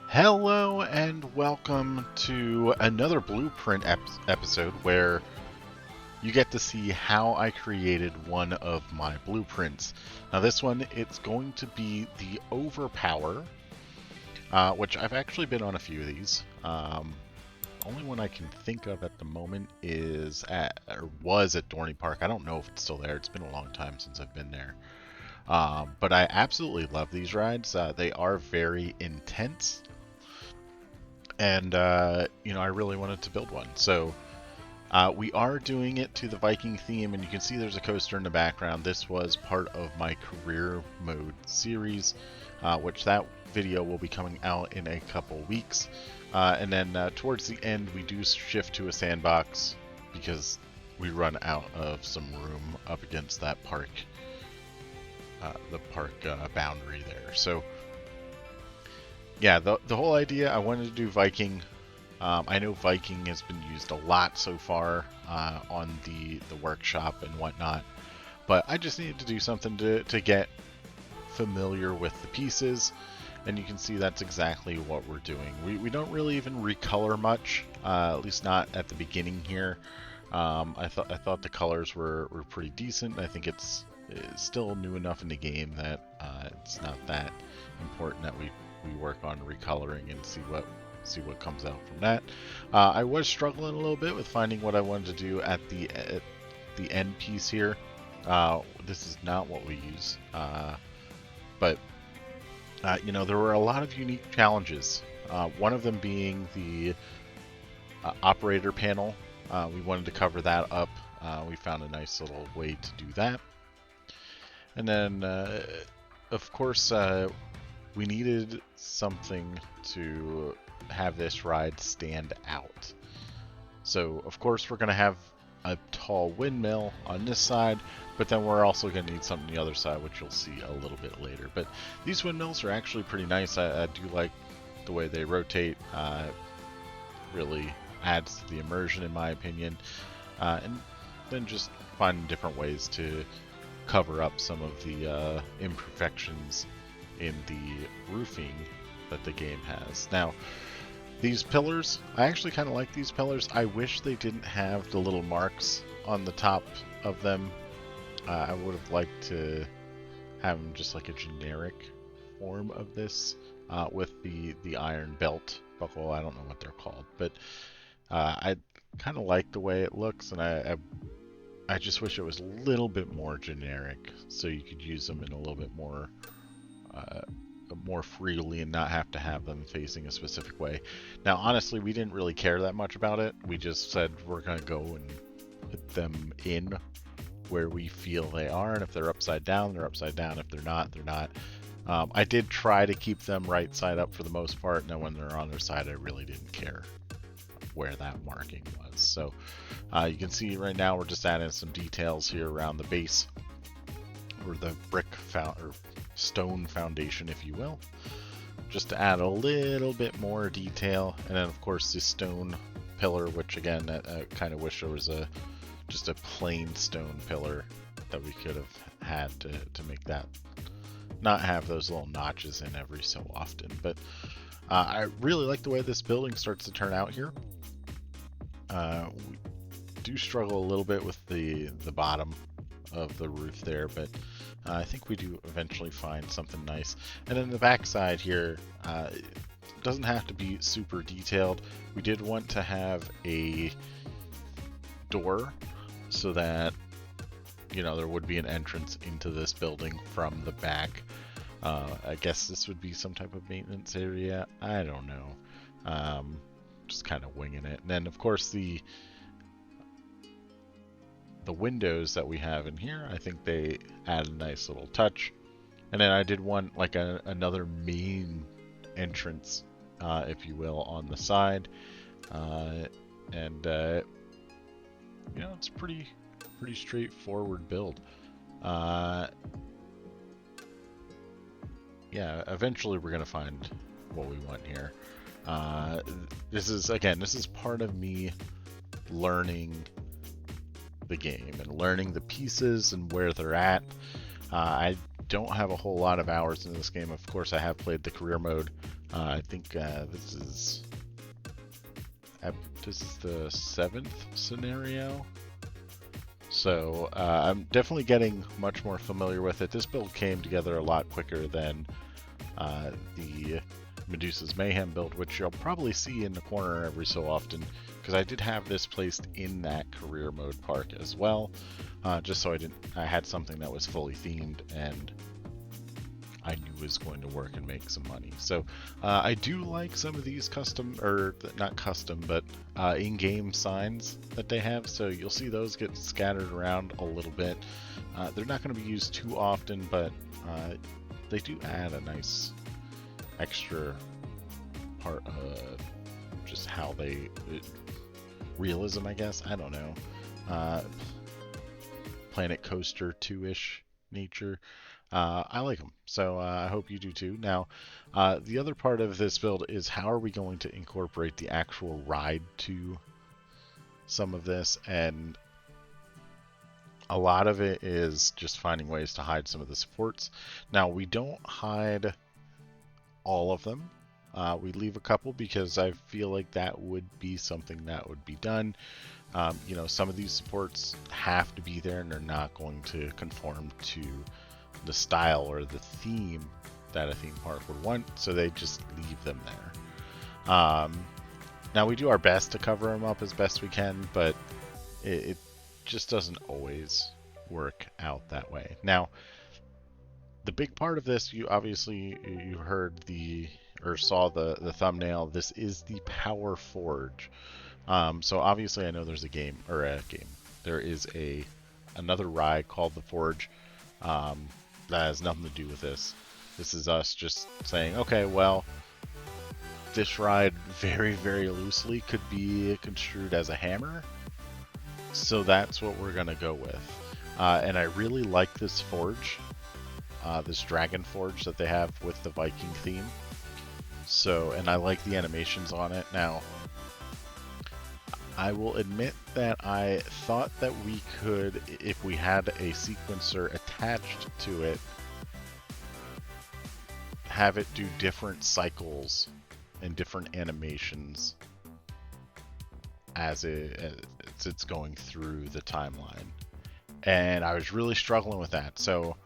Hello and welcome to another Blueprint episode where you get to see how I created one of my blueprints. Now this one, it's going to be the Overpower, which I've actually been on a few of these. Only one I can think of at the moment was at Dorney Park. I don't know if it's still there. It's been a long time since I've been there. But I absolutely love these rides. They are very intense. And I really wanted to build one. So we are doing it to the Viking theme, and you can see there's a coaster in the background. This was part of my career mode series, which that video will be coming out in a couple weeks. And then towards the end, we do shift to a sandbox because we run out of some room up against that park, the park boundary there. So yeah, the whole idea, I wanted to do Viking. I know Viking has been used a lot so far on the workshop and whatnot, but I just needed to do something to get familiar with the pieces, and you can see that's exactly what we're doing. We don't really even recolor much, at least not at the beginning here. I thought the colors were pretty decent. I think it's still new enough in the game that it's not that important that we work on recoloring and see what comes out from that. I was struggling a little bit with finding what I wanted to do at the end piece here. This is not what we use, but there were a lot of unique challenges. One of them being the operator panel. We wanted to cover that up. We found a nice little way to do that. And then, of course, we needed something to have this ride stand out. So, of course, we're going to have a tall windmill on this side, but then we're also going to need something on the other side, which you'll see a little bit later. But these windmills are actually pretty nice. I do like the way they rotate. Really adds to the immersion, in my opinion. And then just finding different ways to cover up some of the imperfections in the roofing that the game has. Now, these pillars, I actually kind of like these pillars. I wish they didn't have the little marks on the top of them. I would have liked to have them just like a generic form of this with the iron belt buckle. I don't know what they're called, but I kind of like the way it looks, and I just wish it was a little bit more generic so you could use them in a little bit more freely and not have to have them facing a specific way. Now, honestly, we didn't really care that much about it. We just said we're going to go and put them in where we feel they are, and if they're upside down, they're upside down. If they're not, they're not. I did try to keep them right side up for the most part, and then when they're on their side, I really didn't care where that marking was. So you can see right now we're just adding some details here around the base, or the brick or stone foundation, if you will, just to add a little bit more detail. And then of course the stone pillar, which again, I kind of wish there was just a plain stone pillar that we could have had to make that not have those little notches in every so often. But I really like the way this building starts to turn out here. We do struggle a little bit with the bottom of the roof there, but I think we do eventually find something nice. And then the back side here, it doesn't have to be super detailed. We did want to have a door so that there would be an entrance into this building from the back. I guess this would be some type of maintenance area. I don't know. Just kind of winging it. And then of course the windows that we have in here, I think they add a nice little touch. And then I did want like another main entrance, if you will, on the side. It's pretty straightforward build. Yeah, eventually we're gonna find what we want here. This is part of me learning the game and learning the pieces and where they're at. I don't have a whole lot of hours in this game. Of course, I have played the career mode. I think this is the 7th scenario. So I'm definitely getting much more familiar with it. This build came together a lot quicker than the Medusa's Mayhem build, which you'll probably see in the corner every so often, because I did have this placed in that career mode park as well, just so I had something that was fully themed and I knew was going to work and make some money. So I do like some of these custom, or not custom, but in-game signs that they have. So you'll see those get scattered around a little bit. They're not going to be used too often, but they do add a nice extra part of just how realism, I guess. I don't know. Planet Coaster 2-ish nature. I like them, so I hope you do too. Now, the other part of this build is how are we going to incorporate the actual ride to some of this, and a lot of it is just finding ways to hide some of the supports. Now, we don't hide all of them. We leave a couple because I feel like that would be something that would be done. You know, some of these supports have to be there and they're not going to conform to the style or the theme that a theme park would want, so they just leave them there. Now, we do our best to cover them up as best we can, but it just doesn't always work out that way. Now, the big part of this, you heard or saw the thumbnail. This is the Power Forge. So obviously I know there's there is another ride called the Forge. That has nothing to do with this. This is us just saying, okay, well, this ride very, very loosely could be construed as a hammer. So that's what we're going to go with. And I really like this forge, this dragon forge that they have with the Viking theme. So, and I like the animations on it. Now, I will admit that I thought that we could, if we had a sequencer attached to it, have it do different cycles and different animations as it's going through the timeline. And I was really struggling with that. So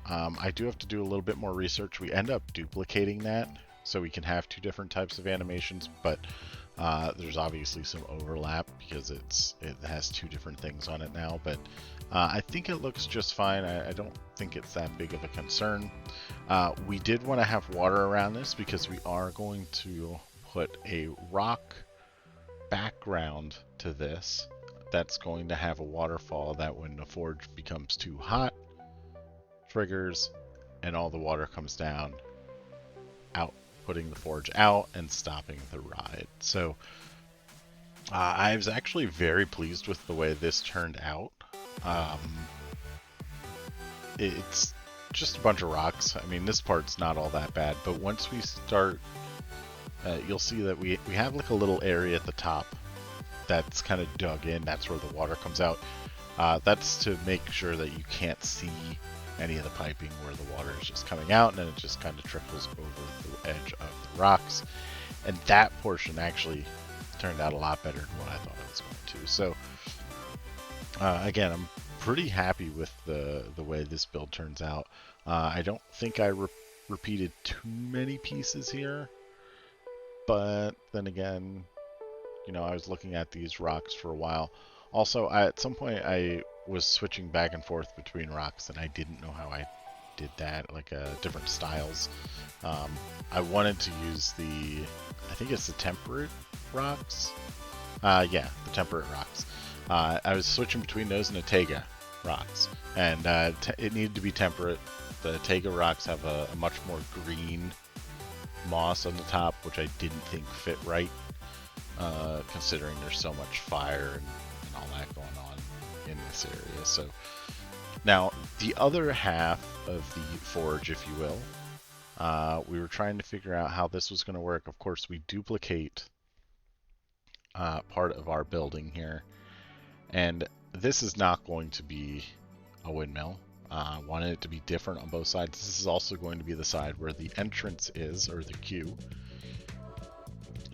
I do have to do a little bit more research. We end up duplicating that so we can have two different types of animations, but there's obviously some overlap because it has two different things on it now, but I think it looks just fine. I don't think it's that big of a concern. We did want to have water around this because we are going to put a rock background to this that's going to have a waterfall that when the forge becomes too hot, triggers, and all the water comes down, out, putting the forge out and stopping the ride. So I was actually very pleased with the way this turned out. It's just a bunch of rocks. I mean, this part's not all that bad, but once we start, you'll see that we have like a little area at the top that's kind of dug in. That's where the water comes out. That's to make sure that you can't see any of the piping where the water is just coming out, and then it just kind of trickles over the edge of the rocks. And that portion actually turned out a lot better than what I thought it was going to. So again, I'm pretty happy with the way this build turns out. I don't think I repeated too many pieces here, but then again, you know, I was looking at these rocks for a while. Also, at some point I was switching back and forth between rocks, and I didn't know how I did that, like different styles. I wanted to use I think it's the temperate rocks. Yeah, the temperate rocks. I was switching between those and the Taiga rocks, and it needed to be temperate. The Taiga rocks have a much more green moss on the top, which I didn't think fit right, considering there's so much fire and all that going on in this area. So now the other half of the forge, if you will, we were trying to figure out how this was going to work. Of course, we duplicate part of our building here, and this is not going to be a windmill. Wanted it to be different on both sides. This is also going to be the side where the entrance is, or the queue.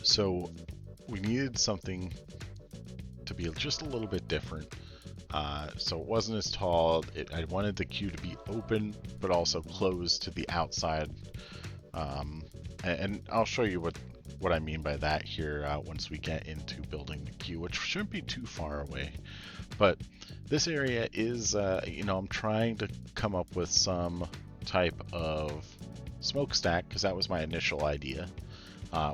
So we needed something to be just a little bit different. So it wasn't as tall. I wanted the queue to be open, but also closed to the outside. And I'll show you what I mean by that here once we get into building the queue, which shouldn't be too far away. But this area is, I'm trying to come up with some type of smokestack, because that was my initial idea.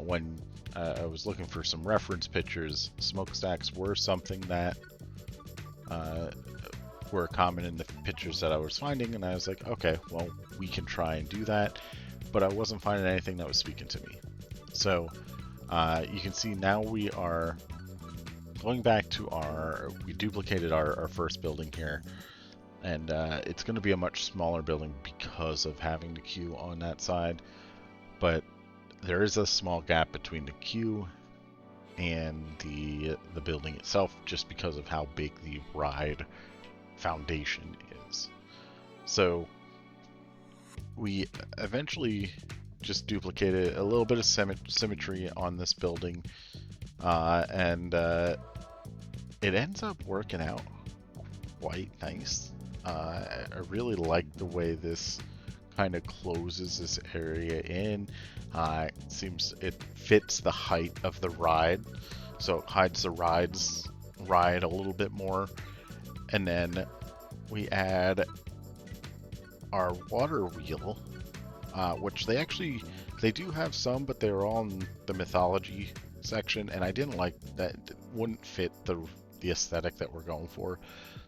When I was looking for some reference pictures, smokestacks were something that were common in the pictures that I was finding, and I was like, okay, well, we can try and do that, but I wasn't finding anything that was speaking to me. So you can see now we are going back to we duplicated our first building here, and it's going to be a much smaller building because of having the queue on that side, but there is a small gap between the queue and the building itself, just because of how big the ride foundation is. So we eventually just duplicated a little bit of symmetry on this building, and it ends up working out quite nice. I really like the way this kind of closes this area in. It seems it fits the height of the ride, so it hides the ride a little bit more. And then we add our water wheel, which they do have some, but they're all in the mythology section, and I didn't like that. It wouldn't fit the aesthetic that we're going for,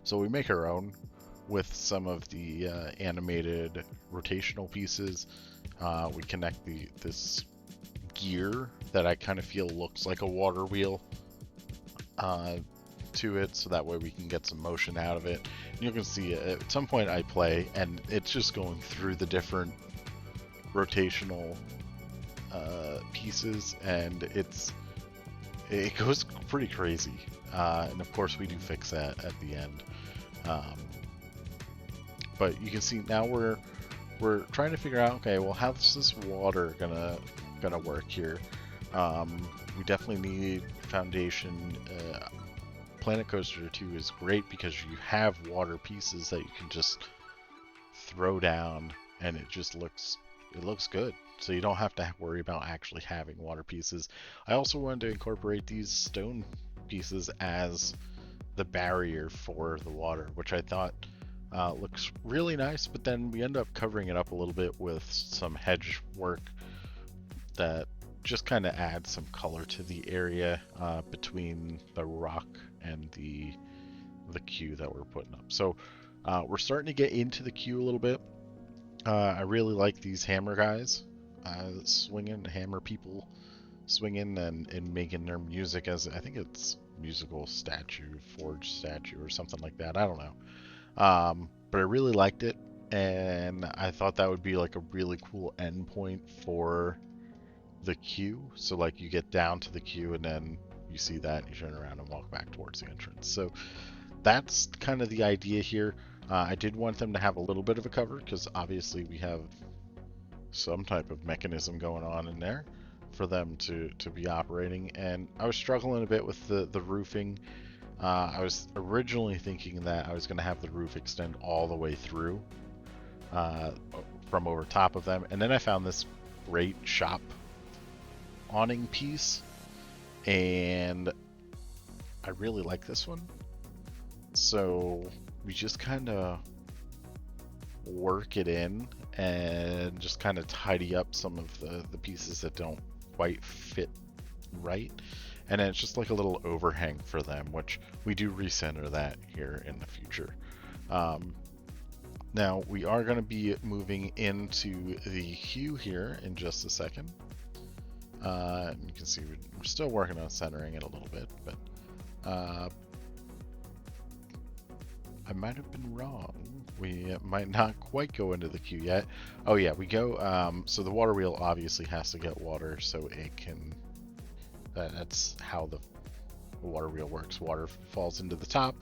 so we make our own with some of the animated rotational pieces. We connect this gear that I kind of feel looks like a water wheel to it, so that way we can get some motion out of it. And you can see at some point I play, and it's just going through the different rotational pieces, and it goes pretty crazy. And of course we do fix that at the end. But you can see now we're trying to figure out, okay, well, how's this water gonna work here? We definitely need foundation. Planet Coaster 2 is great because you have water pieces that you can just throw down, and it looks good. So you don't have to worry about actually having water pieces. I also wanted to incorporate these stone pieces as the barrier for the water, which I thought looks really nice, but then we end up covering it up a little bit with some hedge work that just kind of adds some color to the area between the rock and the queue that we're putting up. So we're starting to get into the queue a little bit. I really like these hammer guys swinging, hammer people swinging and making their music, as I think it's musical statue, forged statue or something like that. I don't know. But I really liked it, and I thought that would be like a really cool endpoint for the queue. So like you get down to the queue and then you see that and you turn around and walk back towards the entrance. So that's kind of the idea here. I did want them to have a little bit of a cover, because obviously we have some type of mechanism going on in there for them to be operating, and I was struggling a bit with the roofing. I was originally thinking that I was going to have the roof extend all the way through from over top of them, and then I found this great shop awning piece, and I really like this one. So we just kind of work it in and just kind of tidy up some of the pieces that don't quite fit right. And then it's just like a little overhang for them, which we do recenter that here in the future. Now we are going to be moving into the queue here in just a second. You can see we're still working on centering it a little bit, but I might have been wrong. We might not quite go into the queue yet. Oh yeah, we go. So the water wheel obviously has to get water so it can. That's how the water wheel works. Water falls into the top,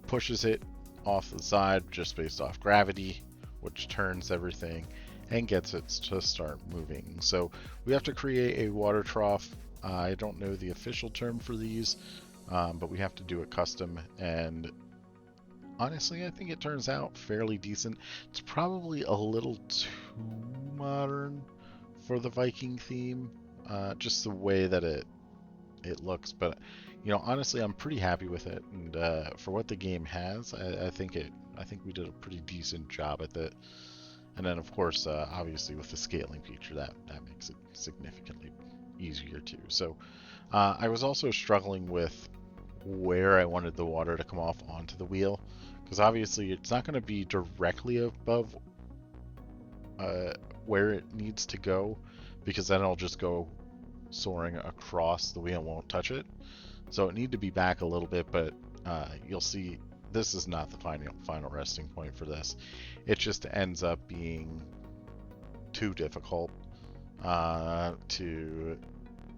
pushes it off the side just based off gravity, which turns everything and gets it to start moving. So we have to create a water trough. I don't know the official term for these, but we have to do it custom, and honestly, I think it turns out fairly decent. It's probably a little too modern for the Viking theme, just the way that it looks. But you know, honestly, I'm pretty happy with it, and for what the game has, I think we did a pretty decent job at it. And then, of course, obviously with the scaling feature, that makes it significantly easier too. So I was also struggling with where I wanted the water to come off onto the wheel, because obviously it's not going to be directly above where it needs to go, because then it'll just go soaring across the wheel and won't touch it. So it need to be back a little bit, but you'll see this is not the final resting point for this. It just ends up being too difficult to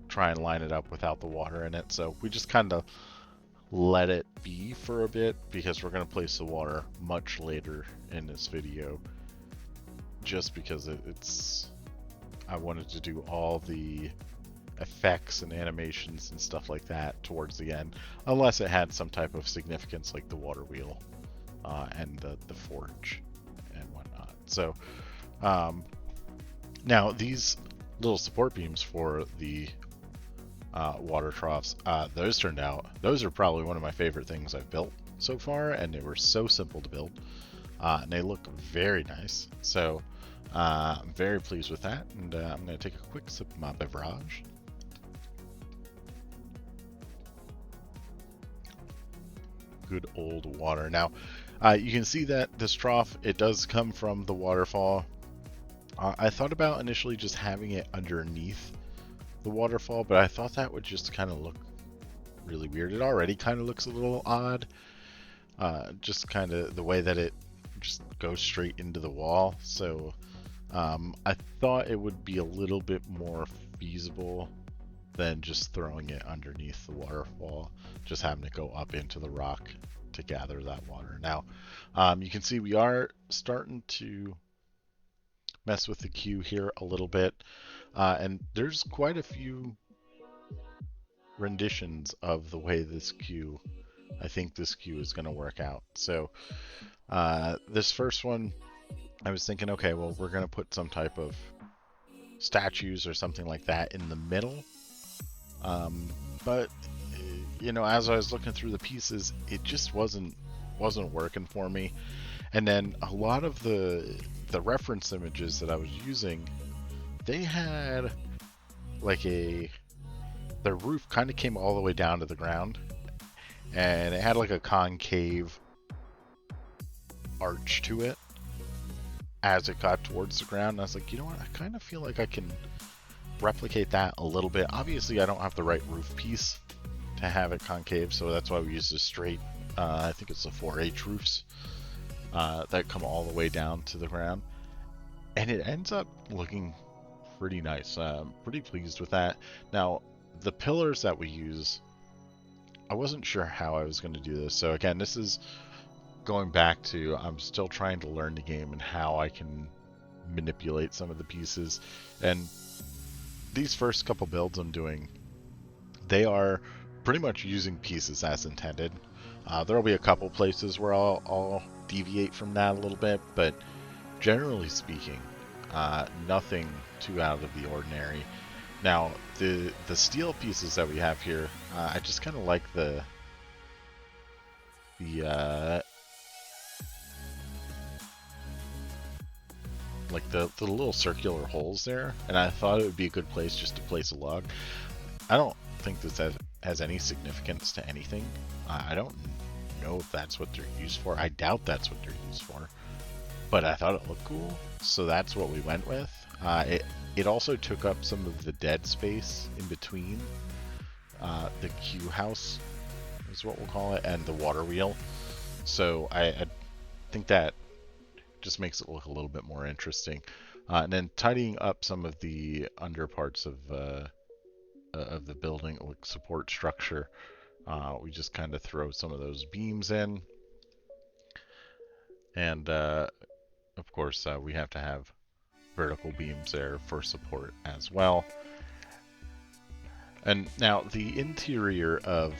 try and line it up without the water in it. So we just kind of let it be for a bit, because we're going to place the water much later in this video, just because I wanted to do all the effects and animations and stuff like that towards the end, unless it had some type of significance like the water wheel and the forge and whatnot. So now these little support beams for the water troughs, those are probably one of my favorite things I've built so far, and they were so simple to build, and they look very nice. So I'm very pleased with that, and I'm going to take a quick sip of my beverage. Good old water. Now you can see that this trough, it does come from the waterfall. I thought about initially just having it underneath the waterfall, but I thought that would just kind of look really weird. It already kind of looks a little odd, just kind of the way that it just goes straight into the wall. So I thought it would be a little bit more feasible than just throwing it underneath the waterfall, just having to go up into the rock to gather that water. Now you can see we are starting to mess with the queue here a little bit, and there's quite a few renditions of the way this queue, I think this queue is going to work out. So this first one, I was thinking, okay, well, we're going to put some type of statues or something like that in the middle, but you know, as I was looking through the pieces, it just wasn't working for me. And then a lot of the reference images that I was using, they had like their roof kind of came all the way down to the ground, and it had like a concave arch to it as it got towards the ground. And I was like, you know what, I kind of feel like I can replicate that a little bit. Obviously I don't have the right roof piece to have it concave, so that's why we use the straight, I think it's the 4H roofs that come all the way down to the ground, and it ends up looking pretty nice. I'm pretty pleased with that. Now the pillars that we use, I wasn't sure how I was going to do this. So again, this is going back to, I'm still trying to learn the game and how I can manipulate some of the pieces. And these first couple builds I'm doing, they are pretty much using pieces as intended. There'll be a couple places where I'll deviate from that a little bit, but generally speaking, nothing too out of the ordinary. Now, the steel pieces that we have here, I just kind of like the little circular holes there, and I thought it would be a good place just to place a log. I don't think this has any significance to anything. I don't know if that's what they're used for. I doubt that's what they're used for, but I thought it looked cool, so that's what we went with. It also took up some of the dead space in between the queue house, is what we'll call it, and the water wheel. So I think that just makes it look a little bit more interesting. And then tidying up some of the under parts of the building, like support structure, we just kind of throw some of those beams in. And of course, we have to have vertical beams there for support as well. And now the interior of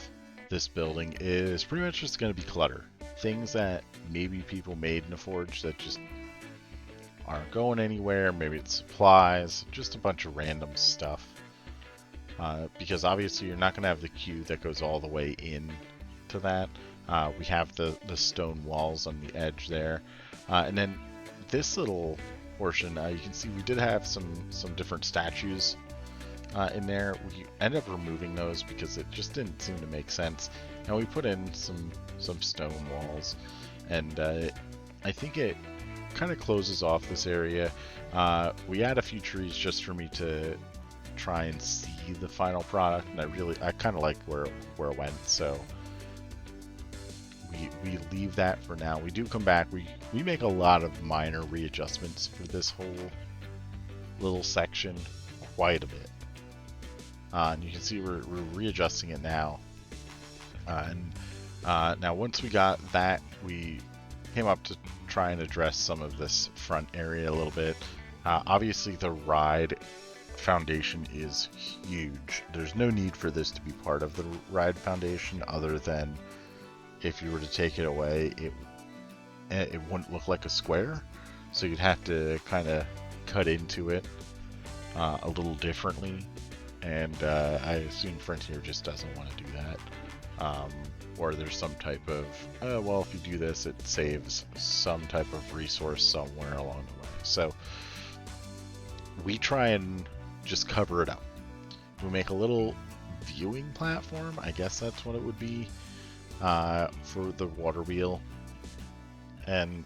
this building is pretty much just going to be clutter. Things that maybe people made in a forge that just aren't going anywhere. Maybe it's supplies, just a bunch of random stuff. Because obviously you're not going to have the queue that goes all the way in to that. We have the stone walls on the edge there. And then this little portion, you can see we did have some different statues in there. We ended up removing those because it just didn't seem to make sense. And we put in some stone walls. And I think it kind of closes off this area. We add a few trees just for me to try and see the final product, and I kind of like where it went, so we leave that for now. We do come back. We make a lot of minor readjustments for this whole little section, quite a bit. And you can see we're readjusting it now. Now once we got that, we came up to try and address some of this front area a little bit. Obviously the ride foundation is huge. There's no need for this to be part of the ride foundation, other than if you were to take it away, it wouldn't look like a square, so you'd have to kind of cut into it a little differently, and I assume Frontier just doesn't want to do that, or there's some type of well, if you do this, it saves some type of resource somewhere along the way. So we try and just cover it up. We make a little viewing platform, I guess that's what it would be, for the water wheel. And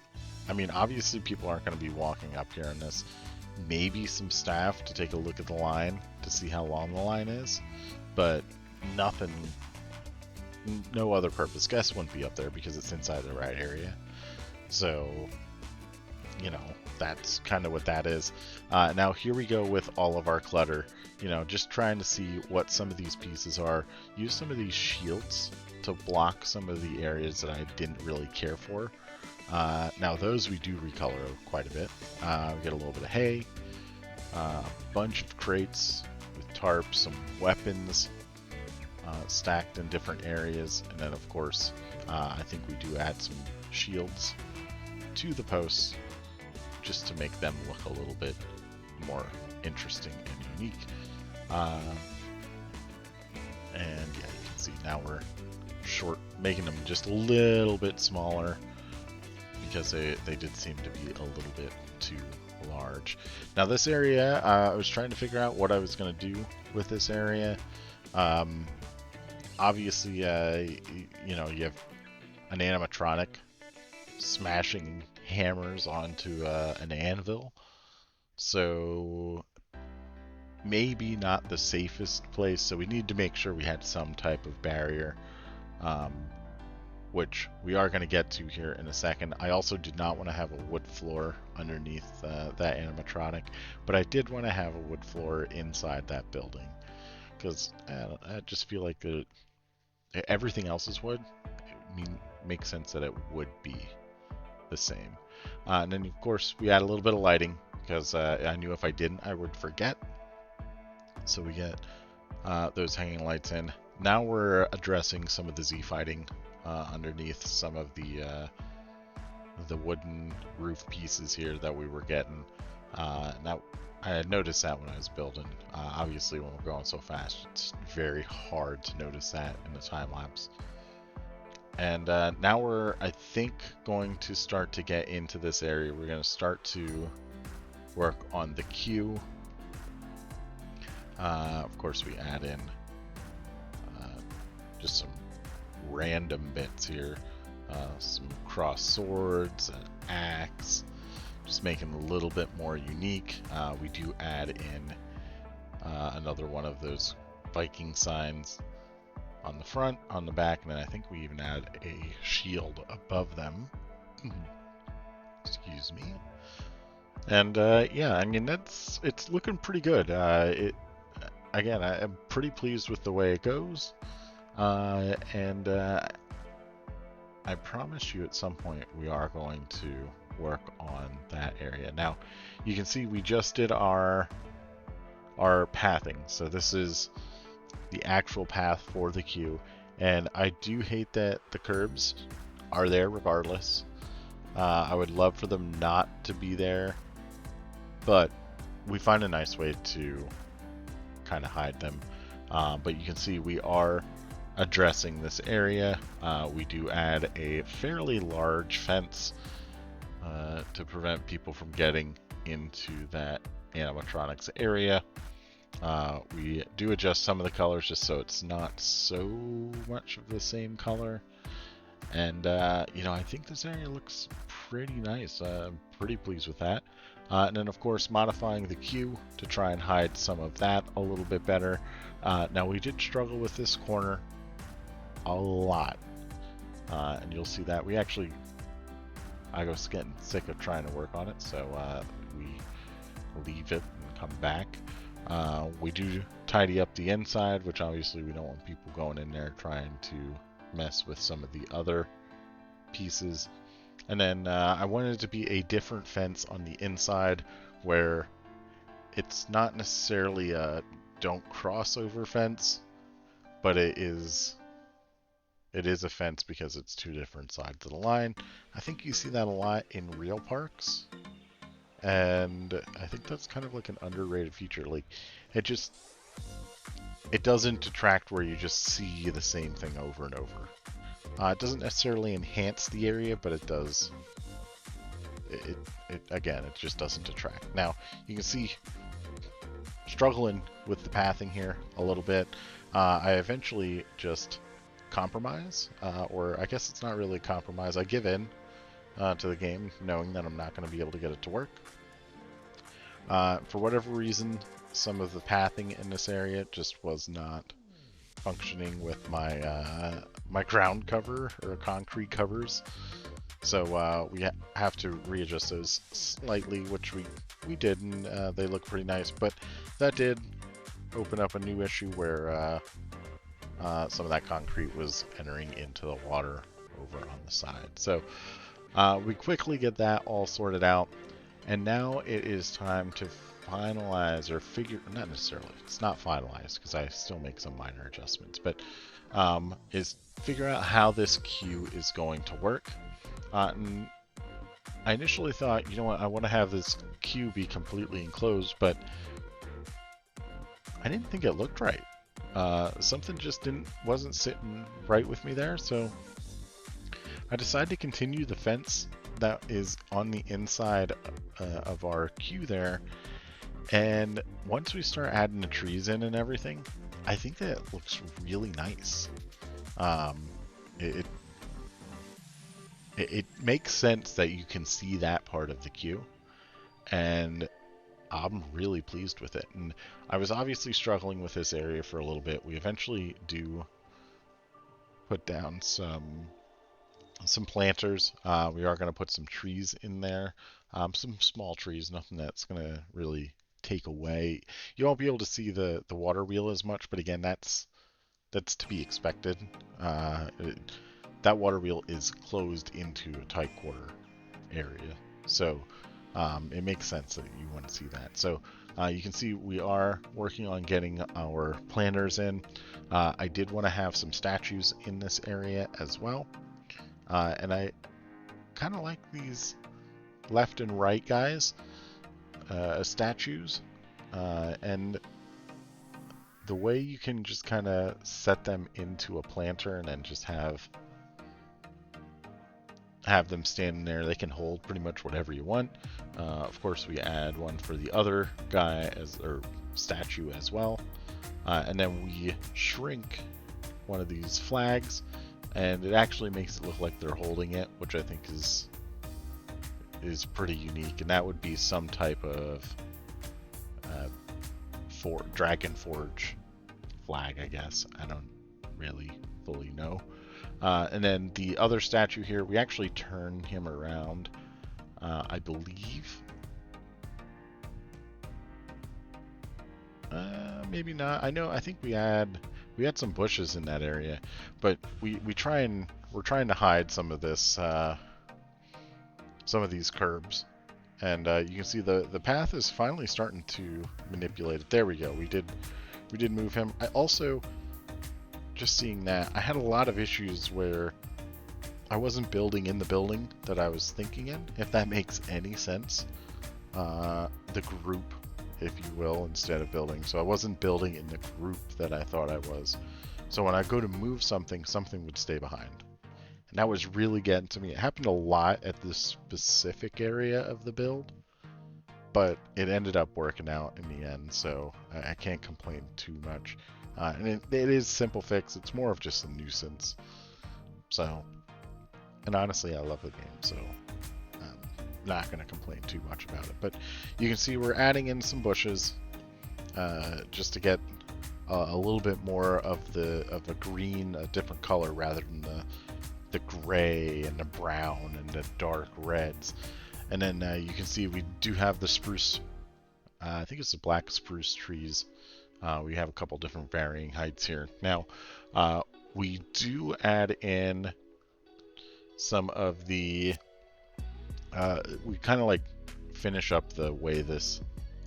I mean, obviously people aren't going to be walking up here in this. Maybe some staff to take a look at the line to see how long the line is, but nothing, no other purpose. Guests wouldn't be up there because it's inside the ride area. So, you know, that's kind of what that is. Now here we go with all of our clutter, you know, just trying to see what some of these pieces are. Use some of these shields to block some of the areas that I didn't really care for. Now those we do recolor quite a bit. We get a little bit of hay, a bunch of crates with tarps, some weapons stacked in different areas, and then of course I think we do add some shields to the posts, just to make them look a little bit more interesting and unique. And yeah, you can see now we're making them just a little bit smaller because they did seem to be a little bit too large. Now this area, I was trying to figure out what I was going to do with this area. Obviously, you know, you have an animatronic smashing hammers onto an anvil, so maybe not the safest place, so we need to make sure we had some type of barrier, which we are going to get to here in a second. I also did not want to have a wood floor underneath that animatronic, but I did want to have a wood floor inside that building, because I just feel like everything else is wood. It makes sense that it would be the same. And then of course we add a little bit of lighting, because I knew if I didn't I would forget. So we get those hanging lights in. Now we're addressing some of the Z fighting underneath some of the wooden roof pieces here that we were getting. Now I had noticed that when I was building. Obviously when we're going so fast, it's very hard to notice that in the time lapse. And now we're, I think, going to start to get into this area. We're going to start to work on the queue. Of course, we add in just some random bits here. Some cross swords, an axe, just making it a little bit more unique. We do add in another one of those Viking signs on the front, on the back, and then I think we even add a shield above them. Excuse me. And yeah, I mean, it's looking pretty good. Again, I'm pretty pleased with the way it goes, and I promise you at some point we are going to work on that area. Now, you can see we just did our pathing. So this is the actual path for the queue. And I do hate that the curbs are there regardless. I would love for them not to be there, but we find a nice way to kind of hide them. But you can see we are addressing this area. We do add a fairly large fence to prevent people from getting into that animatronics area. We do adjust some of the colors just so it's not so much of the same color. And, I think this area looks pretty nice. I'm pretty pleased with that. And then, of course, modifying the queue to try and hide some of that a little bit better. Now, we did struggle with this corner a lot. And you'll see that. I was getting sick of trying to work on it, so we leave it and come back. We do tidy up the inside, which obviously we don't want people going in there trying to mess with some of the other pieces. And then I wanted it to be a different fence on the inside where it's not necessarily a don't cross over fence, but it is a fence because it's two different sides of the line. I think you see that a lot in real parks, and I think that's kind of like an underrated feature. Like, it doesn't detract where you just see the same thing over and over. It doesn't necessarily enhance the area, but it does. Again, it just doesn't detract. Now, you can see struggling with the pathing here a little bit. I eventually just compromise, or I guess it's not really a compromise. I give in to the game, knowing that I'm not going to be able to get it to work. For whatever reason, some of the pathing in this area just was not functioning with my my ground cover or concrete covers. So we have to readjust those slightly, which we did, and they look pretty nice. But that did open up a new issue where some of that concrete was entering into the water over on the side. So we quickly get that all sorted out, and now it is time to finalize or not necessarily, it's not finalized because I still make some minor adjustments, but is figure out how this queue is going to work. And I initially thought, you know what, I want to have this queue be completely enclosed, but I didn't think it looked right. Something just wasn't sitting right with me there, so I decided to continue the fence that is on the inside of our queue there. And once we start adding the trees in and everything, I think that it looks really nice. It makes sense that you can see that part of the queue, and I'm really pleased with it. And I was obviously struggling with this area for a little bit. We eventually do put down some planters. We are going to put some trees in there, some small trees, nothing that's going to really take away. You won't be able to see the water wheel as much, but again, that's to be expected. That water wheel is closed into a tight quarter area, so it makes sense that you want to see that. So you can see we are working on getting our planters in. I did want to have some statues in this area as well, and I kind of like these left and right guys as statues, and the way you can just kind of set them into a planter and then just have them standing there. They can hold pretty much whatever you want. Of course, we add one for the other guy or statue as well, and then we shrink one of these flags, and it actually makes it look like they're holding it, which I think is pretty unique. And that would be some type of Dragon Forge flag, I guess. I don't really fully know. And then the other statue here, we actually turn him around, I believe. Maybe not. I think we had some bushes in that area, but we try and we're trying to hide some of this, some of these curbs. And you can see the path is finally starting to manipulate it. There we go. We did move him. I also, just seeing that, I had a lot of issues where I wasn't building in the building that I was thinking in, if that makes any sense. The group, if you will, instead of building. So I wasn't building in the group that I thought I was. So when I go to move something, something would stay behind. And that was really getting to me. It happened a lot at this specific area of the build, but it ended up working out in the end, so I can't complain too much. And it is simple fix. It's more of just a nuisance. So, and honestly, I love the game, so I'm not going to complain too much about it. But you can see we're adding in some bushes just to get a little bit more of a green, a different color rather than the gray and the brown and the dark reds. And then you can see we do have the spruce, I think it's the black spruce trees. We have a couple different varying heights here. Now, we do add in some of the, we kind of like finish up the way this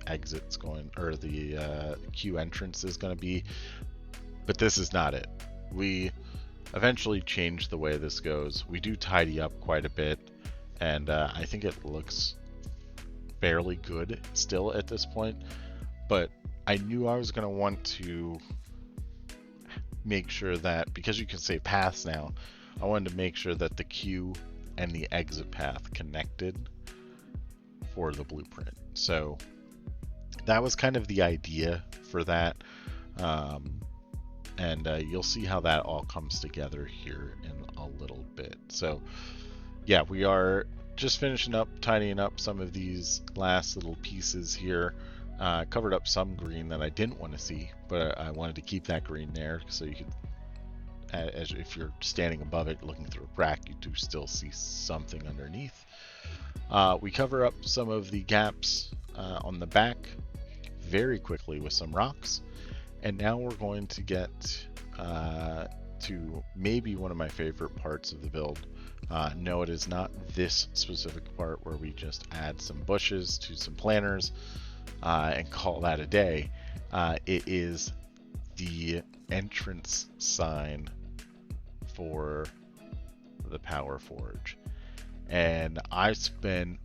exit's going, or the queue entrance is going to be, but this is not it. We eventually change the way this goes. We do tidy up quite a bit, and I think it looks fairly good still at this point, but I knew I was going to want to make sure that, because you can save paths now, I wanted to make sure that the queue and the exit path connected for the blueprint. So that was kind of the idea for that. And you'll see how that all comes together here in a little bit. So yeah, we are just finishing up, tidying up some of these last little pieces here. Covered up some green that I didn't want to see, but I wanted to keep that green there so you could, as if you're standing above it looking through a crack, you do still see something underneath. We cover up some of the gaps on the back very quickly with some rocks. And now we're going to get to maybe one of my favorite parts of the build. No, it is not this specific part where we just add some bushes to some planters and call that a day. It is the entrance sign for the Power Forge. And I spent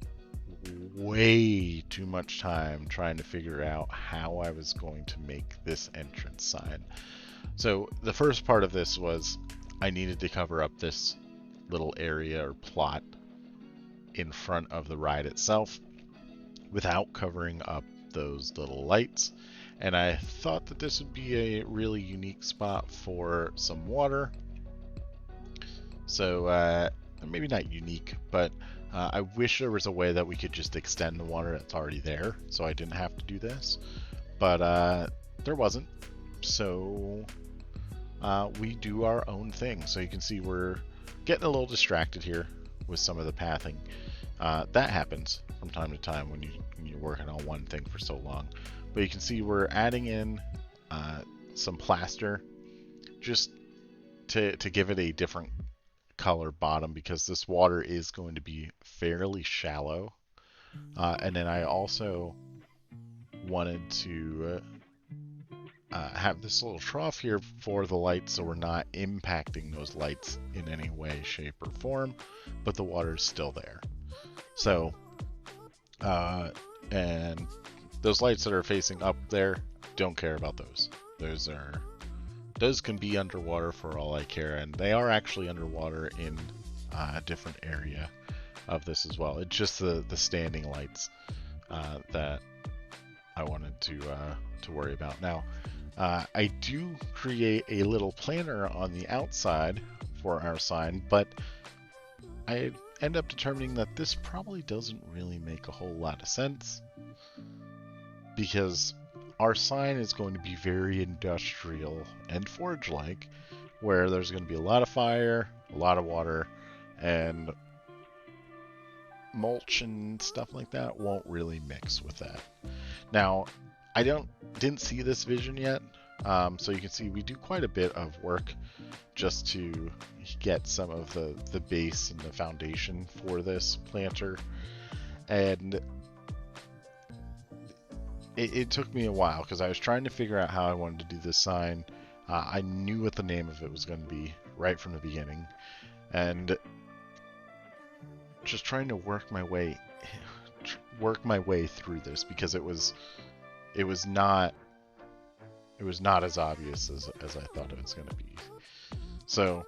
way too much time trying to figure out how I was going to make this entrance sign. So the first part of this was I needed to cover up this little area or plot in front of the ride itself without covering up those little lights. And I thought that this would be a really unique spot for some water. So maybe not unique, but I wish there was a way that we could just extend the water that's already there, so I didn't have to do this. But there wasn't, so we do our own thing. So you can see we're getting a little distracted here with some of the pathing. That happens from time to time when you're working on one thing for so long. But you can see we're adding in some plaster just to give it a different color bottom, because this water is going to be fairly shallow. And then I also wanted to have this little trough here for the lights, so we're not impacting those lights in any way, shape, or form, but the water is still there. So, and those lights that are facing up there, don't care about those. Those can be underwater for all I care, and they are actually underwater in a different area of this as well. It's just the standing lights that I wanted to worry about. Now, I do create a little planter on the outside for our sign, but I end up determining that this probably doesn't really make a whole lot of sense, because our sign is going to be very industrial and forge-like, where there's going to be a lot of fire, a lot of water, and mulch and stuff like that won't really mix with that. Now, I didn't see this vision yet, So you can see we do quite a bit of work just to get some of the base and the foundation for this planter. And it took me a while because I was trying to figure out how I wanted to do this sign. I knew what the name of it was going to be right from the beginning, and just trying to work my way through this because it was not as obvious as I thought it was going to be. So,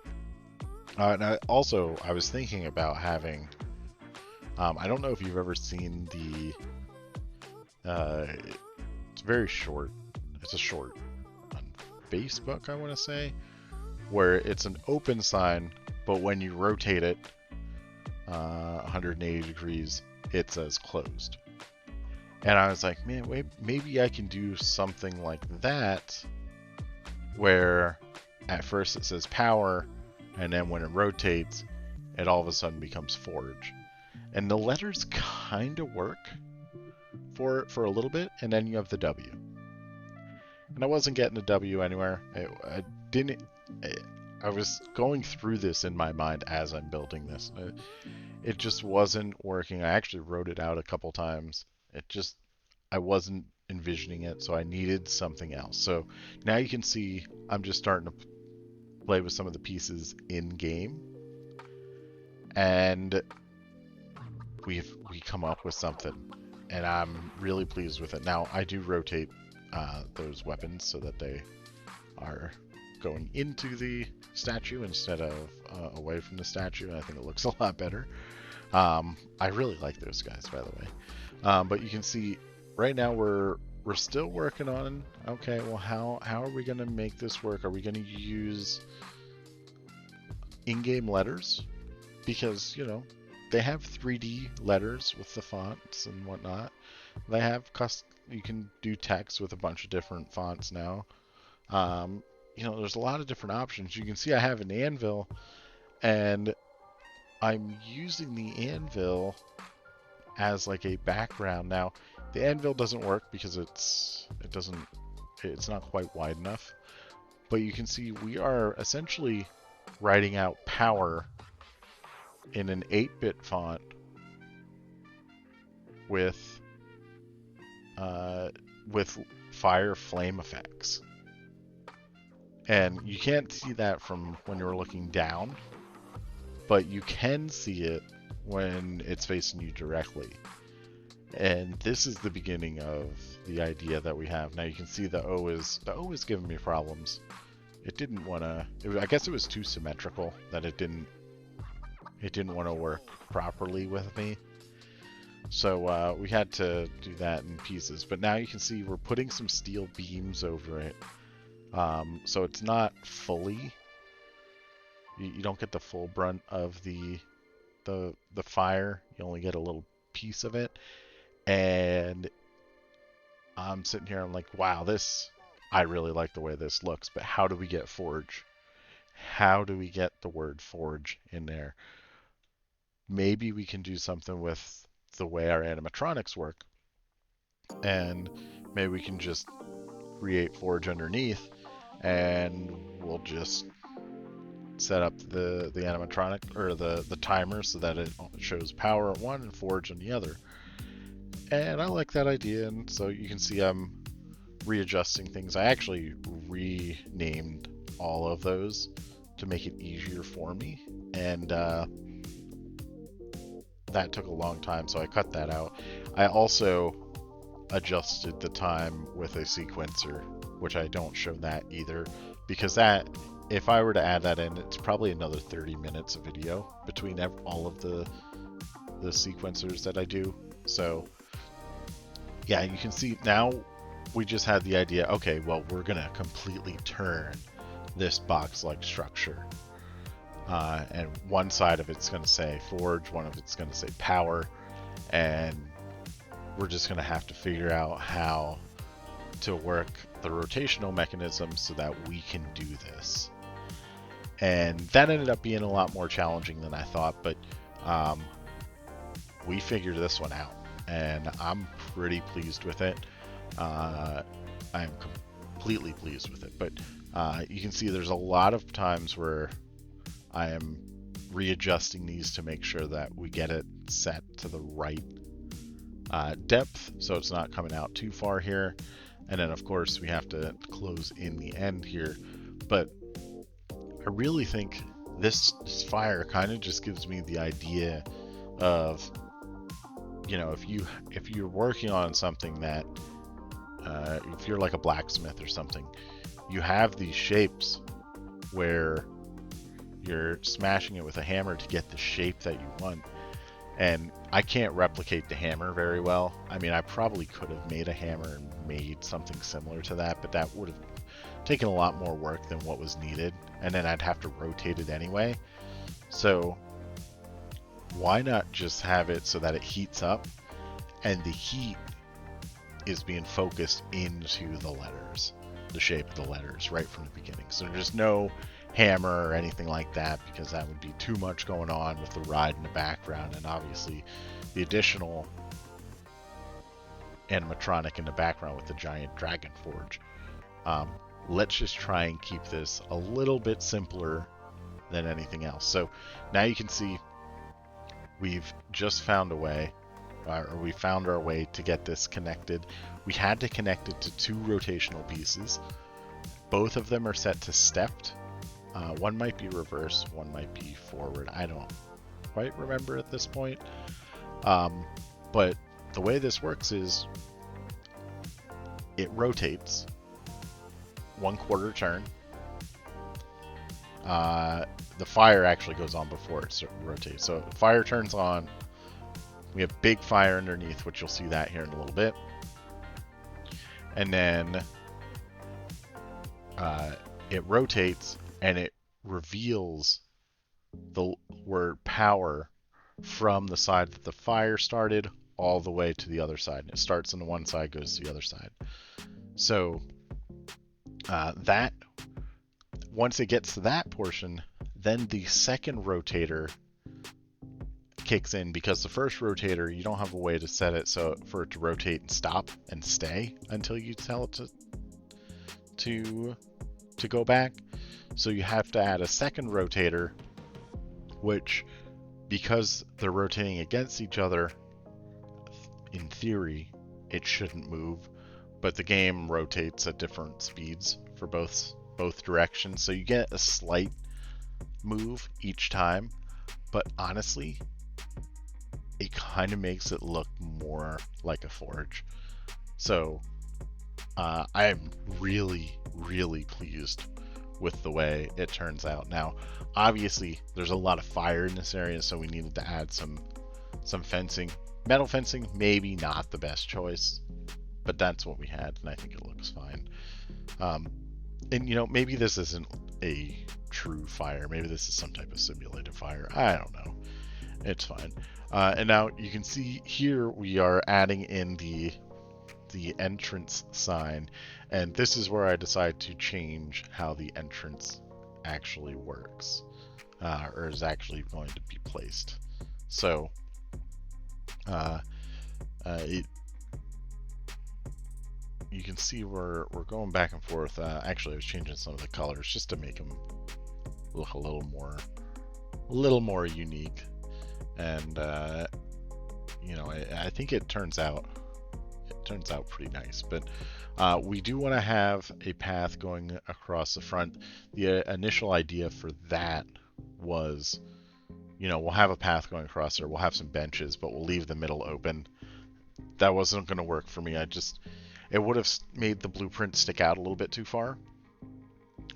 and I was thinking about having. I don't know if you've ever seen the. It's very short. It's a short on Facebook, I want to say, where it's an open sign, but when you rotate it 180 degrees, it says closed. And I was like, man, wait, maybe I can do something like that, where at first it says power, and then when it rotates, it all of a sudden becomes forge. And the letters kind of work for a little bit, and then you have the W. And I wasn't getting a W anywhere. I was going through this in my mind as I'm building this. It just wasn't working. I actually wrote it out a couple times. I wasn't envisioning it, so I needed something else. So now you can see I'm just starting to play with some of the pieces in game, and we come up with something, and I'm really pleased with it. Now I do rotate those weapons so that they are going into the statue instead of away from the statue, and I think it looks a lot better. I really like those guys, by the way. But you can see right now we're still working on, okay, well, how are we going to make this work? Are we going to use in-game letters? Because, you know, they have 3D letters with the fonts and whatnot. They have you can do text with a bunch of different fonts now. You know, there's a lot of different options. You can see I have an anvil, and I'm using the anvil as like a background. Now, the anvil doesn't work because it's not quite wide enough. But you can see we are essentially writing out power in an 8-bit font with fire flame effects. And you can't see that from when you're looking down, but you can see it when it's facing you directly. And this is the beginning of the idea that we have. Now you can see the O is giving me problems. It didn't want to, I guess it was too symmetrical that it didn't want to work properly with me. So we had to do that in pieces. But now you can see we're putting some steel beams over it. So it's not fully, you don't get the full brunt of the fire. You only get a little piece of it. And I'm sitting here, I'm like, wow, I really like the way this looks, but how do we get forge? How do we get the word forge in there? Maybe we can do something with the way our animatronics work, and maybe we can just create forge underneath, and we'll just set up the animatronic or the timer so that it shows power on one and forge on the other. And I like that idea, and so you can see I'm readjusting things. I actually renamed all of those to make it easier for me, and that took a long time, so I cut that out. I also adjusted the time with a sequencer, which I don't show that either, because that, if I were to add that in, it's probably another 30 minutes of video between all of the sequencers that I do. So yeah, you can see now we just had the idea, okay, well, we're gonna completely turn this box-like structure. And one side of it's going to say forge, one of it's going to say power, and we're just going to have to figure out how to work the rotational mechanism so that we can do this. And that ended up being a lot more challenging than I thought, but we figured this one out, and I'm pretty pleased with it. I'm completely pleased with it. But you can see there's a lot of times where I am readjusting these to make sure that we get it set to the right depth, so it's not coming out too far here. And then of course we have to close in the end here. But I really think this fire kind of just gives me the idea of, you know, if you're working on something that if you're like a blacksmith or something, you have these shapes where you're smashing it with a hammer to get the shape that you want. And I can't replicate the hammer very well. I mean, I probably could have made a hammer and made something similar to that, but that would have taken a lot more work than what was needed. And then I'd have to rotate it anyway. So why not just have it so that it heats up and the heat is being focused into the letters, the shape of the letters right from the beginning. So there's no hammer or anything like that, because that would be too much going on with the ride in the background, and obviously the additional animatronic in the background with the giant dragon forge. Let's just try and keep this a little bit simpler than anything else. So now you can see we've just found a way, or we found our way to get this connected. We had to connect it to two rotational pieces. Both of them are set to stepped. One might be reverse, one might be forward. I don't quite remember at this point. But the way this works is it rotates 1/4 turn. The fire actually goes on before it rotates. So fire turns on. We have big fire underneath, which you'll see that here in a little bit. And then it rotates and it reveals the word power from the side that the fire started all the way to the other side. And it starts on the one side, goes to the other side. So that, once it gets to that portion, then the second rotator kicks in, because the first rotator, you don't have a way to set it so for it to rotate and stop and stay until you tell it to go back. So you have to add a second rotator, which, because they're rotating against each other, in theory it shouldn't move, but the game rotates at different speeds for both directions, so you get a slight move each time. But honestly, it kind of makes it look more like a forge. So I'm really pleased with the way it turns out. Now obviously there's a lot of fire in this area, so we needed to add some fencing. Metal fencing, maybe not the best choice, but that's what we had, and I think it looks fine. And you know, maybe this isn't a true fire, maybe this is some type of simulated fire, I don't know. It's fine. And now you can see here we are adding in the entrance sign, and this is where I decide to change how the entrance actually works, or is actually going to be placed. So you can see we're going back and forth. Actually, I was changing some of the colors just to make them look a little more unique. And you know, I think it turns out pretty nice. But we do want to have a path going across the front. The initial idea for that was, you know, we'll have a path going across there, we'll have some benches, but we'll leave the middle open. That wasn't going to work for me. It would have made the blueprint stick out a little bit too far.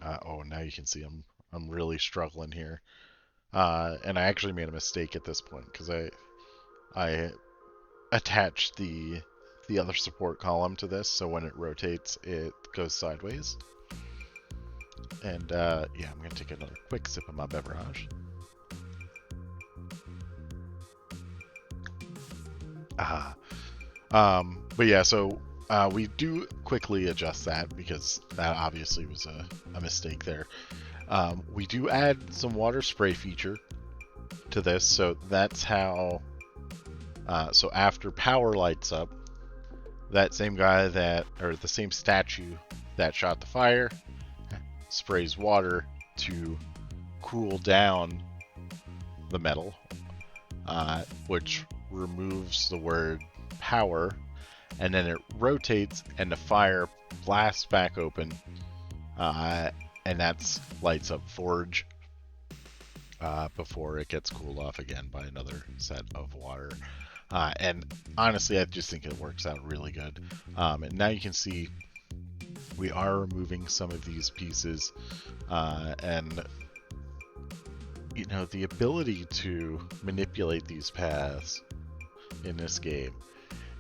Oh, now you can see I'm really struggling here. And I actually made a mistake at this point, because I attached the other support column to this, so when it rotates it goes sideways. And yeah, I'm gonna take another quick sip of my beverage. But yeah, so we do quickly adjust that, because that obviously was a mistake there. We do add some water spray feature to this, so that's how, so after power lights up, that same guy or the same statue that shot the fire, sprays water to cool down the metal, which removes the word power, and then it rotates and the fire blasts back open, and that's lights up Forge before it gets cooled off again by another set of water. And honestly, I just think it works out really good. And now you can see we are removing some of these pieces, and you know, the ability to manipulate these paths in this game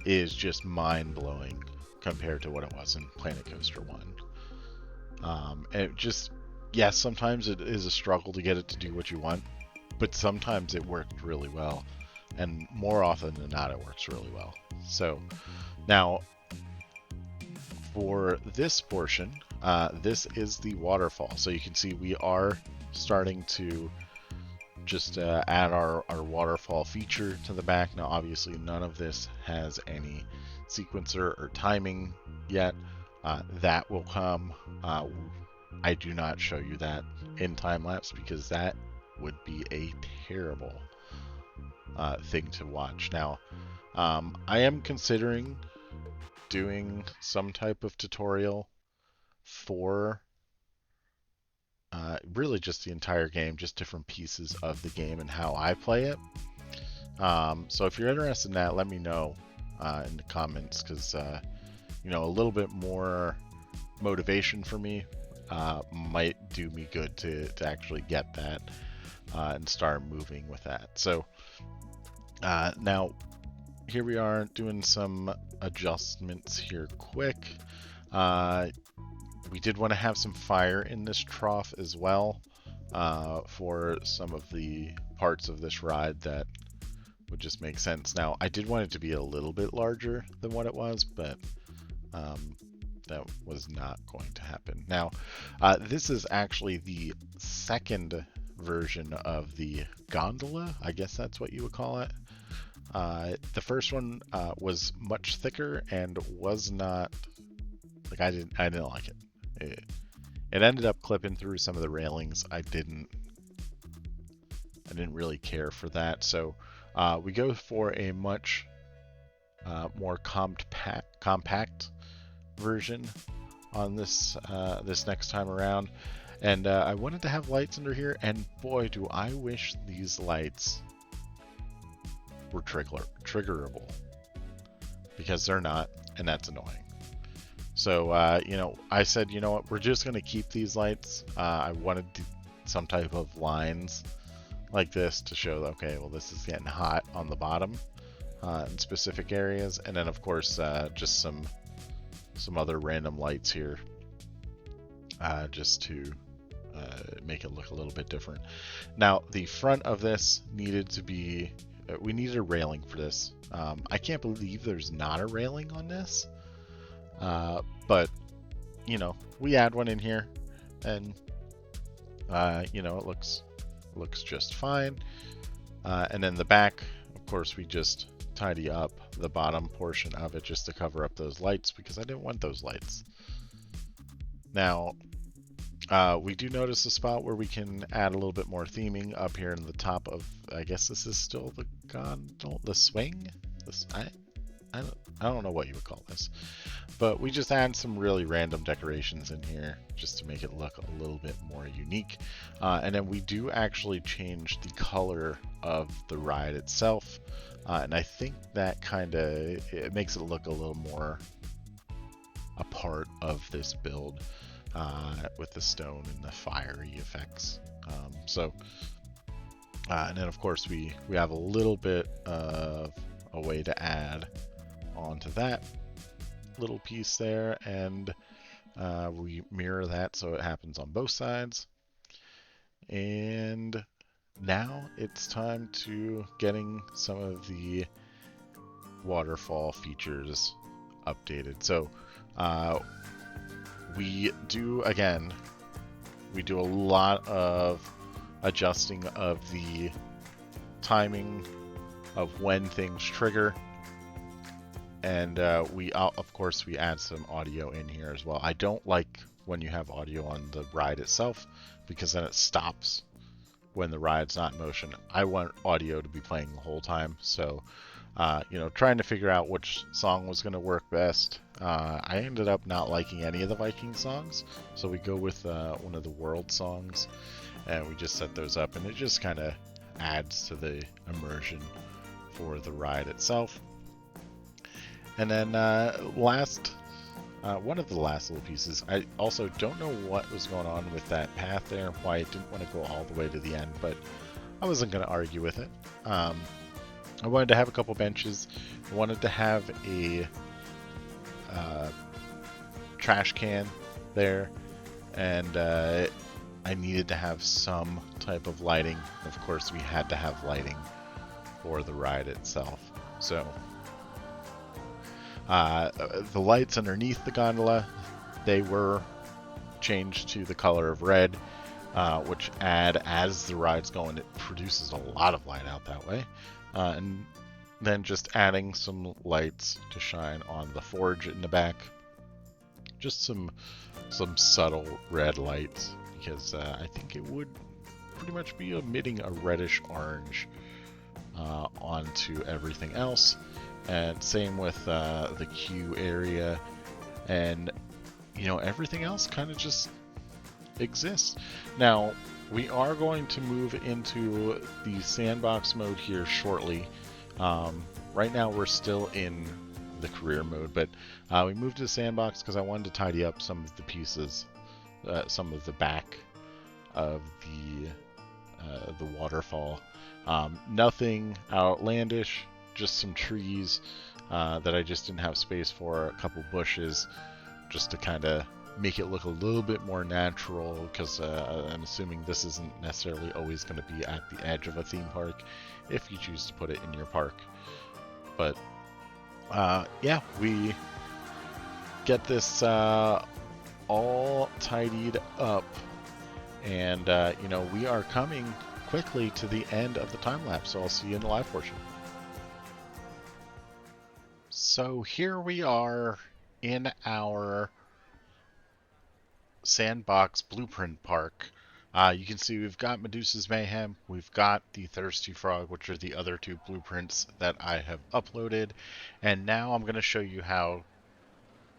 is just mind-blowing compared to what it was in Planet Coaster 1. And it just, yes, sometimes it is a struggle to get it to do what you want, but sometimes it worked really well. And more often than not, it works really well. So, now, for this portion, this is the waterfall. So you can see we are starting to just add our waterfall feature to the back. Now, obviously, none of this has any sequencer or timing yet. That will come. I do not show you that in time-lapse because that would be a terrible thing to watch. Now, I am considering doing some type of tutorial for really just the entire game, just different pieces of the game and how I play it. So if you're interested in that, let me know in the comments, because you know, a little bit more motivation for me might do me good to actually get that and start moving with that. So now here we are doing some adjustments here quick. We did want to have some fire in this trough as well for some of the parts of this ride that would just make sense. Now, I did want it to be a little bit larger than what it was, but that was not going to happen. Now, this is actually the second version of the gondola. I guess that's what you would call it. The first one was much thicker and was not, like, I didn't like it. It ended up clipping through some of the railings. I didn't really care for that. So we go for a much more compact version on this this next time around. And I wanted to have lights under here, and boy, do I wish these lights were triggerable, because they're not, and that's annoying. So, you know, I said, you know what, we're just going to keep these lights. I wanted some type of lines like this to show, okay, well, this is getting hot on the bottom in specific areas. And then, of course, just some other random lights here just to make it look a little bit different. Now, the front of this needed to be, we needed a railing for this. I can't believe there's not a railing on this. But, you know, we add one in here, and, you know, it looks just fine. And then the back, of course, we just tidy up the bottom portion of it just to cover up those lights, because I didn't want those lights. Now, we do notice a spot where we can add a little bit more theming up here in the top of, I guess this is still the gondola, the swing? I don't know what you would call this, but we just add some really random decorations in here just to make it look a little bit more unique. And then we do actually change the color of the ride itself. And I think that kind of, it makes it look a little more a part of this build with the stone and the fiery effects. And then of course we have a little bit of a way to add onto that little piece there, and we mirror that so it happens on both sides. And now it's time to getting some of the waterfall features updated. So we do a lot of adjusting of the timing of when things trigger. And of course, we add some audio in here as well. I don't like when you have audio on the ride itself, because then it stops when the ride's not in motion. I want audio to be playing the whole time. So, trying to figure out which song was going to work best. I ended up not liking any of the Viking songs, so we go with one of the world songs, and we just set those up, and it just kind of adds to the immersion for the ride itself. And then one of the last little pieces, I also don't know what was going on with that path there, why it didn't want to go all the way to the end, but I wasn't going to argue with it. I wanted to have a couple benches. I wanted to have a trash can there, and I needed to have some type of lighting. Of course, we had to have lighting for the ride itself. So the lights underneath the gondola, they were changed to the color of red, which as the ride's going, it produces a lot of light out that way. And then just adding some lights to shine on the forge in the back. Just some subtle red lights, because I think it would pretty much be emitting a reddish orange onto everything else. And same with the queue area, and everything else kind of just exists. Now we are going to move into the sandbox mode here shortly. Right now we're still in the career mode, but we moved to the sandbox because I wanted to tidy up some of the pieces, some of the back of the waterfall. Nothing outlandish, just some trees that I just didn't have space for, a couple bushes, just to kind of make it look a little bit more natural, because I'm assuming this isn't necessarily always going to be at the edge of a theme park if you choose to put it in your park. But yeah, we get this all tidied up, and we are coming quickly to the end of the time lapse, so I'll see you in the live portion. So here we are in our sandbox blueprint park. You can see we've got Medusa's Mayhem, we've got the Thirsty Frog, which are the other two blueprints that I have uploaded, and now I'm going to show you how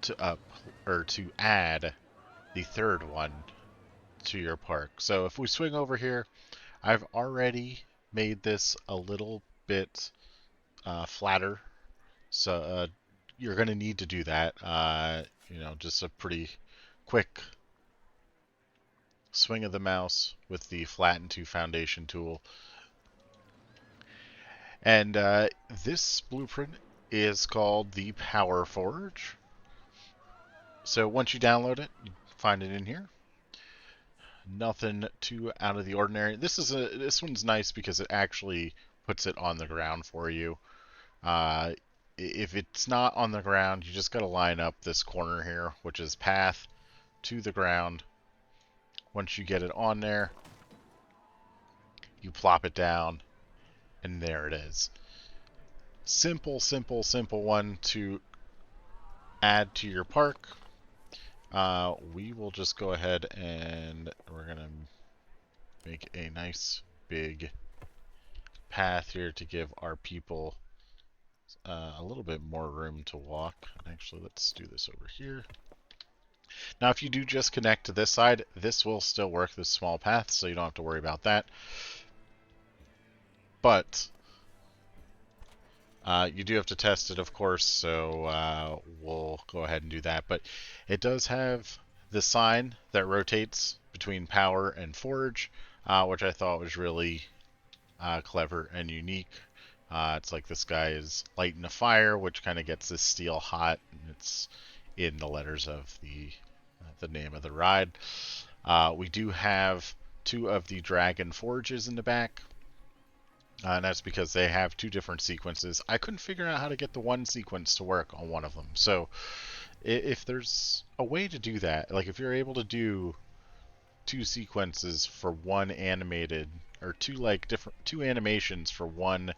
to add the third one to your park. So if we swing over here, I've already made this a little bit flatter, so you're going to need to do that. Just a pretty quick swing of the mouse with the flatten to foundation tool. And this blueprint is called the Power Forge. So once you download it, you find it in here. Nothing too out of the ordinary. This one's nice because it actually puts it on the ground for you. If it's not on the ground, you just got to line up this corner here, which is path to the ground. Once you get it on there, you plop it down, and there it is. Simple, simple, simple one to add to your park. We will just go ahead and we're going to make a nice big path here to give our people a little bit more room to walk. Actually, let's do this over here. Now, if you do just connect to this side, this will still work, this small path, so you don't have to worry about that. But you do have to test it, of course, so we'll go ahead and do that. But it does have the sign that rotates between power and forge, which I thought was really clever and unique. It's like this guy is lighting a fire, which kind of gets this steel hot, and it's in the letters of the name of the ride. We do have two of the dragon forges in the back, and that's because they have two different sequences. I couldn't figure out how to get the one sequence to work on one of them, so if there's a way to do that, like if you're able to do two sequences for one animated, or two animations for one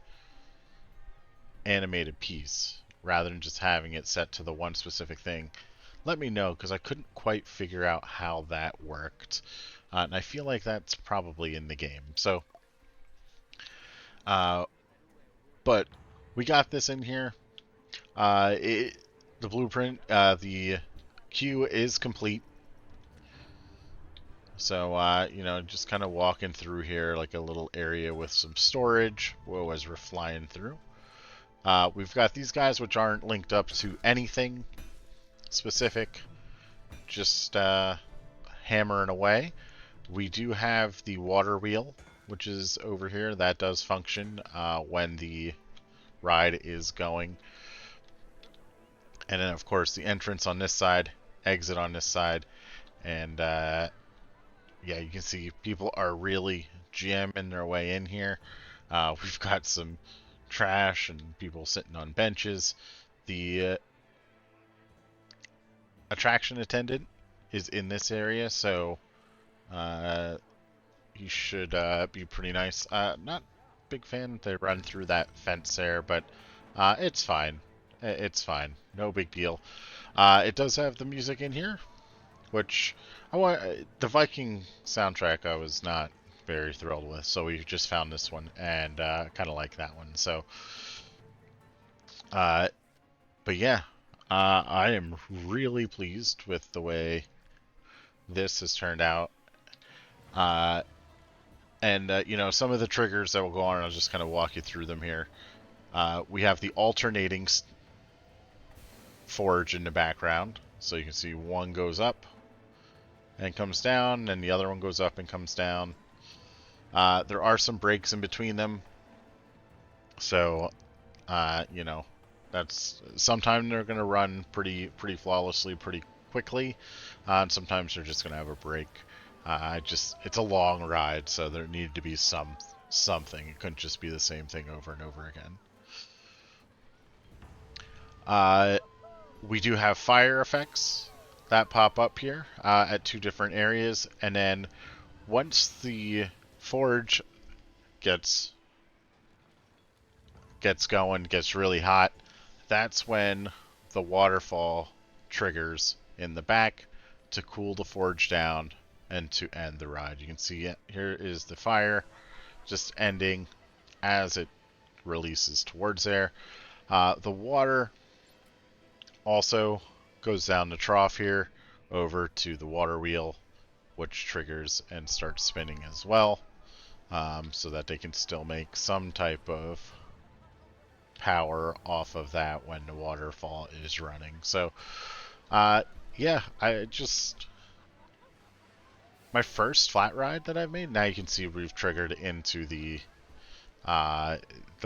animated piece, rather than just having it set to the one specific thing, let me know, because I couldn't quite figure out how that worked. And I feel like that's probably in the game. So, but we got this in here. The blueprint, the queue is complete. So, just kind of walking through here like a little area with some storage. Whoa, as we're flying through. We've got these guys which aren't linked up to anything specific. Just hammering away. We do have the water wheel, which is over here. That does function when the ride is going. And then, of course, the entrance on this side, exit on this side. And, yeah, you can see people are really jamming their way in here. We've got some trash and people sitting on benches. The attraction attendant is in this area, so he should be pretty nice. Not big fan to run through that fence there, but it's fine. It's fine. No big deal. It does have the music in here, which the Viking soundtrack I was not very thrilled with, so we just found this one and kind of like that one. So, but yeah, I am really pleased with the way this has turned out. Some of the triggers that will go on, I'll just kind of walk you through them here. We have the alternating forge in the background. So you can see one goes up and comes down, and the other one goes up and comes down. There are some breaks in between them. So, that's sometimes they're going to run pretty flawlessly, pretty quickly, and sometimes they're just going to have a break. It's a long ride, so there needed to be something. It couldn't just be the same thing over and over again. We do have fire effects that pop up here at two different areas, and then once the forge gets going, gets really hot, that's when the waterfall triggers in the back to cool the forge down and to end the ride. You can see it here is the fire just ending as it releases towards there. The water also goes down the trough here over to the water wheel, which triggers and starts spinning as well, so that they can still make some type of power off of that when the waterfall is running. So, yeah, my first flat ride that I've made. Now you can see we've triggered into the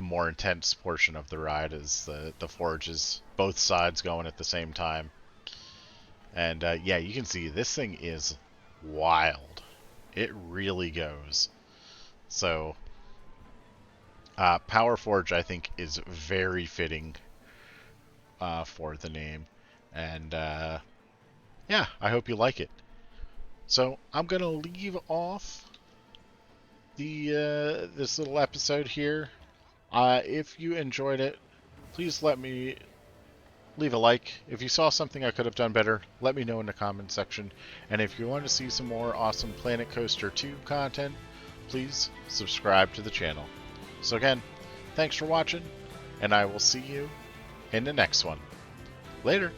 more intense portion of the ride is the forges, both sides going at the same time. And yeah, you can see this thing is wild. It really goes. So, Power Forge, I think, is very fitting for the name. And yeah, I hope you like it. So I'm gonna leave off this little episode here. If you enjoyed it, please let me leave a like. If you saw something I could have done better, let me know in the comment section. And if you want to see some more awesome Planet Coaster 2 content, please subscribe to the channel. So again, thanks for watching, and I will see you in the next one. Later!